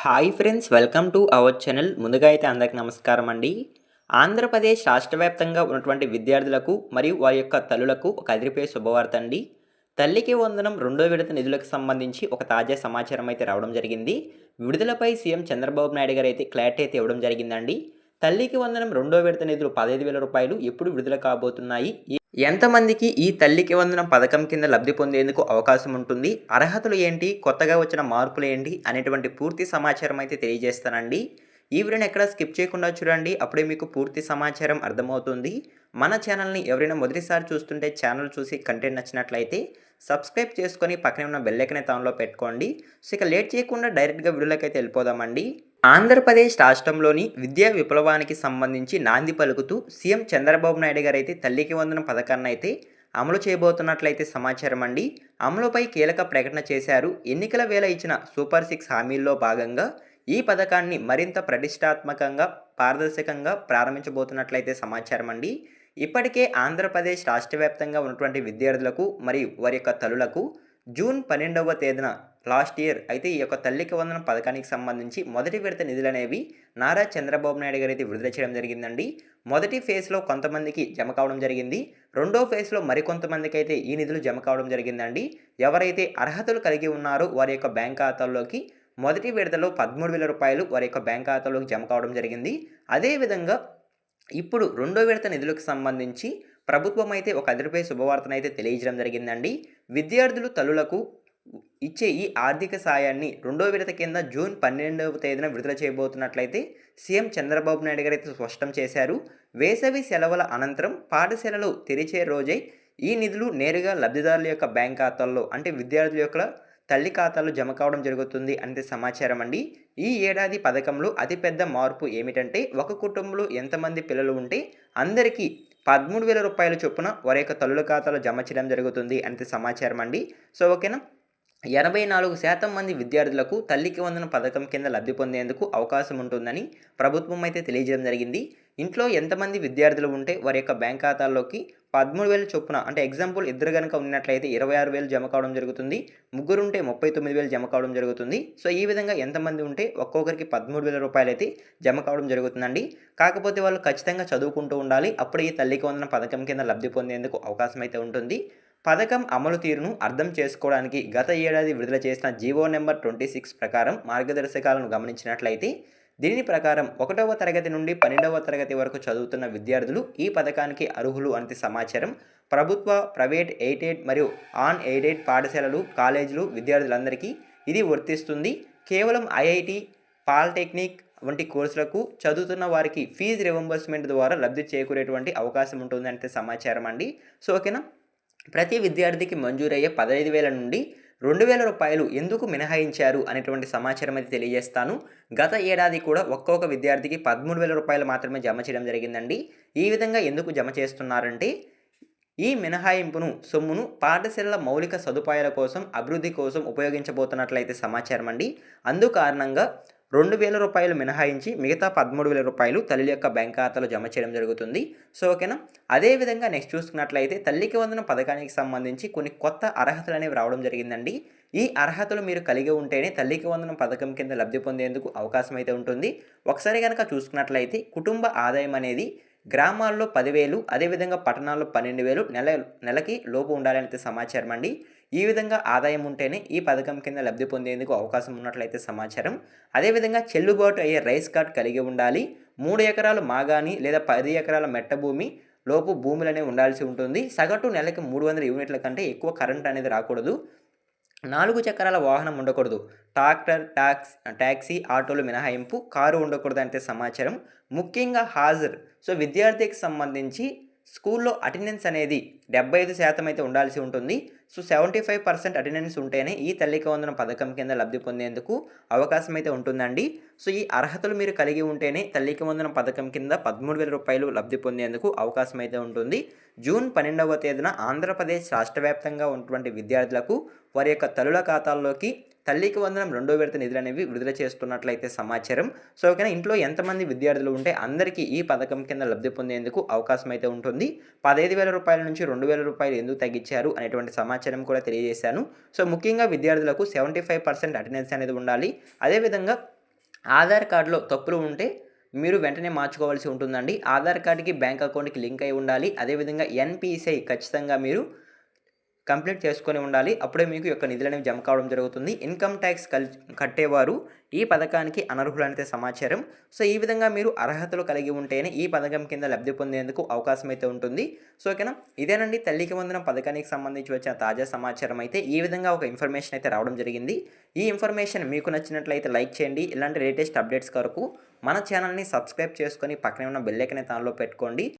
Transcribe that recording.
Hi friends, welcome to our channel. ముందుగా అయితే అందరికి నమస్కారం అండి. ఆంధ్రప్రదేశ్ రాష్ట్ర వ్యాప్తంగా ఉన్నటువంటి విద్యార్థులకు మరియు వారి యొక్క తల్లులకు ఒక అదిరిపోయే శుభవార్త అండి. తల్లికి వందనం రెండో విడత నిధులకు సంబంధించి ఒక తాజా సమాచారం అయితే రావడం జరిగింది. విడుదలపై సీఎం చంద్రబాబు నాయుడు గారు అయితే క్లారిటీ అయితే ఇవ్వడం జరిగిందండి. తల్లికి వందనం రెండో విడత నిధులు 15,000 రూపాయలు ఎప్పుడు విడుదల కాబోతున్నాయి, ఎంతమందికి ఈ తల్లికి వందనం పథకం కింద లబ్ధి పొందేందుకు అవకాశం ఉంటుంది, అర్హతలు ఏంటి, కొత్తగా వచ్చిన మార్పులు ఏంటి అనేటువంటి పూర్తి సమాచారం అయితే తెలియజేస్తానండి. ఈ వీడియోని ఎక్కడ స్కిప్ చేయకుండా చూడండి, అప్పుడే మీకు పూర్తి సమాచారం అర్థమవుతుంది. మన ఛానల్ని ఎవరైనా మొదటిసారి చూస్తుంటే ఛానల్ చూసి కంటెంట్ నచ్చినట్లయితే సబ్స్క్రైబ్ చేసుకొని పక్కనే ఉన్న బెల్ ఐకాన్ అయితే ఆన్లో పెట్టుకోండి. సో ఇక లేట్ చేయకుండా డైరెక్ట్గా వీడియోలోకి అయితే వెళ్ళిపోదామండి. ఆంధ్రప్రదేశ్ రాష్ట్రంలోని విద్యా విప్లవానికి సంబంధించి నాంది పలుకుతూ సీఎం చంద్రబాబు నాయుడు గారు అయితే తల్లికి వందనం పథకాన్ని అయితే అమలు చేయబోతున్నట్లయితే సమాచారం అండి. అమలుపై కీలక ప్రకటన చేశారు. ఎన్నికల వేళ ఇచ్చిన సూపర్ 6 హామీల్లో భాగంగా ఈ పథకాన్ని మరింత ప్రతిష్టాత్మకంగా, పారదర్శకంగా ప్రారంభించబోతున్నట్లయితే సమాచారం అండి. ఇప్పటికే ఆంధ్రప్రదేశ్ రాష్ట్ర వ్యాప్తంగా ఉన్నటువంటి విద్యార్థులకు మరియు వారి యొక్క తల్లులకు జూన్ 12వ తేదీన లాస్ట్ ఇయర్ అయితే ఈ యొక్క తల్లికి వందనం పథకానికి సంబంధించి మొదటి విడత నిధులనేవి నారా చంద్రబాబు నాయుడు గారు అయితే విడుదల చేయడం జరిగిందండి. మొదటి ఫేజ్లో కొంతమందికి జమ కావడం జరిగింది. రెండో ఫేజ్లో మరికొంతమందికి అయితే ఈ నిధులు జమ కావడం జరిగిందండి. ఎవరైతే అర్హతలు కలిగి ఉన్నారో వారి యొక్క బ్యాంక్ ఖాతాల్లోకి మొదటి విడతలో 13,000 రూపాయలు వారి యొక్క బ్యాంక్ ఖాతాలోకి జమ కావడం జరిగింది. అదేవిధంగా ఇప్పుడు రెండో విడత నిధులకు సంబంధించి ప్రభుత్వం అయితే ఒక అదిరిపోయే శుభవార్తను అయితే తెలియజేయడం జరిగిందండి. విద్యార్థులు తల్లులకు ఇచ్చే ఈ ఆర్థిక సాయాన్ని రెండో విడత కింద జూన్ 12వ తేదీన విడుదల చేయబోతున్నట్లయితే సీఎం చంద్రబాబు నాయుడు గారు అయితే స్పష్టం చేశారు. వేసవి సెలవుల అనంతరం పాఠశాలలు తెరిచే రోజై ఈ నిధులు నేరుగా లబ్ధిదారుల యొక్క బ్యాంక్ ఖాతాల్లో, అంటే విద్యార్థుల యొక్క తల్లి ఖాతాలో జమ కావడం జరుగుతుంది అంటే సమాచారం అండి. ఈ ఏడాది పథకంలో అతిపెద్ద మార్పు ఏమిటంటే, ఒక కుటుంబంలో ఎంతమంది పిల్లలు ఉంటే అందరికీ 13,000 రూపాయల చొప్పున వారి యొక్క తల్లుల ఖాతాలో జమ చేయడం జరుగుతుంది అంటే సమాచారం అండి. సో ఓకేనా. 84% మంది విద్యార్థులకు తల్లికి వందనం పథకం కింద లబ్ధి పొందేందుకు అవకాశం ఉంటుందని ప్రభుత్వం అయితే తెలియజేయడం జరిగింది. ఇంట్లో ఎంతమంది విద్యార్థులు ఉంటే వారి యొక్క బ్యాంక్ ఖాతాల్లోకి 13,000 చొప్పున, అంటే ఎగ్జాంపుల్ ఇద్దరు కనుక ఉన్నట్లయితే 26,000 జమ కావడం జరుగుతుంది. ముగ్గురు ఉంటే 39,000 జమ కావడం జరుగుతుంది. సో ఈ విధంగా ఎంతమంది ఉంటే ఒక్కొక్కరికి 13,000 రూపాయలు అయితే జమ కావడం జరుగుతుందండి. కాకపోతే వాళ్ళు ఖచ్చితంగా చదువుకుంటూ ఉండాలి. అప్పుడు ఈ తల్లికి వందనం పథకం కింద లబ్ధి పొందేందుకు అవకాశం అయితే ఉంటుంది. పథకం అమలు తీరును అర్థం చేసుకోవడానికి గత ఏడాది విడుదల చేసిన జీవో నెంబర్ 26 ప్రకారం మార్గదర్శకాలను గమనించినట్లయితే, దీని ప్రకారం 1వ తరగతి నుండి 12వ తరగతి వరకు చదువుతున్న విద్యార్థులు ఈ పథకానికి అర్హులు అంటే సమాచారం. ప్రభుత్వ, ప్రైవేట్, ఎయిడెడ్ మరియు ఆన్ ఎయిడెడ్ పాఠశాలలు, కాలేజీలు విద్యార్థులందరికీ ఇది వర్తిస్తుంది. కేవలం ఐఐటి, పాలిటెక్నిక్ వంటి కోర్సులకు చదువుతున్న వారికి ఫీజు రియంబర్స్మెంట్ ద్వారా లబ్ధి చేకూరేటువంటి అవకాశం ఉంటుంది అంటే సమాచారం అండి. సో ఓకేనా. ప్రతి విద్యార్థికి మంజూరయ్యే 15,000 నుండి 2,000 రూపాయలు ఎందుకు మినహాయించారు అనేటువంటి సమాచారం అయితే తెలియజేస్తాను. గత ఏడాది కూడా ఒక్కొక్క విద్యార్థికి 13,000 రూపాయలు మాత్రమే జమ చేయడం జరిగిందండి. ఈ విధంగా ఎందుకు జమ చేస్తున్నారంటే, ఈ మినహాయింపును సొమ్మును పాఠశాలల మౌలిక సదుపాయాల కోసం, అభివృద్ధి కోసం ఉపయోగించబోతున్నట్లయితే సమాచారం అండి. అందుకారణంగా 2,000 రూపాయలు మినహాయించి మిగతా 13,000 రూపాయలు తల్లి యొక్క బ్యాంక్ ఖాతాలో జమ చేయడం జరుగుతుంది. సో ఓకేనా. అదేవిధంగా నెక్స్ట్ చూసుకున్నట్లయితే తల్లికి వందనం పథకానికి సంబంధించి కొన్ని కొత్త అర్హతలు అనేవి రావడం జరిగిందండి. ఈ అర్హతలు మీరు కలిగి ఉంటేనే తల్లికి వందనం పథకం కింద లబ్ధి పొందేందుకు అవకాశం అయితే ఉంటుంది. ఒకసారి కనుక చూసుకున్నట్లయితే కుటుంబ ఆదాయం అనేది గ్రామాల్లో 10,000, అదేవిధంగా పట్టణాల్లో 12,000 నెలకి లోపు ఉండాలనేది సమాచారం అండి. ఈ విధంగా ఆదాయం ఉంటేనే ఈ పథకం కింద లబ్ధి పొందేందుకు అవకాశం ఉన్నట్లయితే సమాచారం. అదేవిధంగా చెల్లుబాటు అయ్యే రైస్ కార్డ్ కలిగి ఉండాలి. 3 ఎకరాలు మాగాణి లేదా 10 ఎకరాల మెట్ట భూమి లోపు భూములు అనేవి ఉండాల్సి ఉంటుంది. సగటు నెలకి 300 యూనిట్ల కంటే ఎక్కువ కరెంట్ అనేది రాకూడదు. 4 చక్రాల వాహనం ఉండకూడదు. ట్రాక్టర్, ట్యాక్సీ, ఆటోలు మినహాయింపు, కారు ఉండకూడదు అంటే సమాచారం. ముఖ్యంగా హాజరు. సో విద్యార్థికి సంబంధించి స్కూల్లో అటెండెన్స్ అనేది 75% అయితే ఉండాల్సి ఉంటుంది. సో 75% అటెండెన్స్ ఉంటేనే ఈ తల్లికి వందనం పథకం కింద లబ్ధి పొందేందుకు అవకాశం అయితే ఉంటుందండి. సో ఈ అర్హతలు మీరు కలిగి ఉంటేనే తల్లికి వందనం పథకం కింద 13,000 రూపాయలు లబ్ధి పొందేందుకు అవకాశం అయితే ఉంటుంది. జూన్ 12వ తేదీన ఆంధ్రప్రదేశ్ రాష్ట్ర వ్యాప్తంగా ఉన్నటువంటి విద్యార్థులకు వారి యొక్క తల్లుల ఖాతాల్లోకి తల్లికి వందనం రెండో విడత నిధులు అనేవి విడుదల చేస్తున్నట్లయితే సమాచారం. సో ఓకేనా. ఇంట్లో ఎంతమంది విద్యార్థులు ఉంటే అందరికీ ఈ పథకం కింద లబ్ధి పొందేందుకు అవకాశం అయితే ఉంటుంది. 15,000 రూపాయల నుంచి 2,000 రూపాయలు ఎందుకు తగ్గించారు అనేటువంటి సమాచారం కూడా తెలియజేశాను. సో ముఖ్యంగా విద్యార్థులకు 75% అటెండెన్స్ అనేది ఉండాలి. అదేవిధంగా ఆధార్ కార్డ్‌లో తప్పులు ఉంటే మీరు వెంటనే మార్చుకోవాల్సి ఉంటుందండి. ఆధార్ కార్డ్‌కి బ్యాంక్ అకౌంట్‌కి లింక్ అయి ఉండాలి. అదేవిధంగా ఎన్‌పీసీఐ ఖచ్చితంగా మీరు కంప్లీట్ చేసుకొని ఉండాలి. అప్పుడే మీకు యొక్క నిధులనేవి జమ కావడం జరుగుతుంది. ఇన్‌కమ్ టాక్స్ కట్టేవారు ఈ పథకానికి అనర్హులనైతే సమాచారం. సో, ఈ విధంగా మీరు అర్హతలు కలిగి ఉంటేనే ఈ పథకం కింద లబ్ధి పొందేందుకు అవకాశం అయితే ఉంటుంది. సో, ఓకేనా. ఇదేనండి తల్లికి వందనం పథకానికి సంబంధించి వచ్చిన తాజా సమాచారం అయితే ఈ విధంగా ఒక ఇన్ఫర్మేషన్ అయితే రావడం జరిగింది. ఈ ఇన్ఫర్మేషన్ మీకు నచ్చినట్లయితే లైక్ చేయండి. ఇలాంటి లేటెస్ట్ అప్డేట్స్ కొరకు మన ఛానల్‌ని సబ్స్క్రైబ్ చేసుకొని పక్కనే ఉన్న బెల్ ఐకాన్ అయితే ఆన్‌లో పెట్టుకోండి.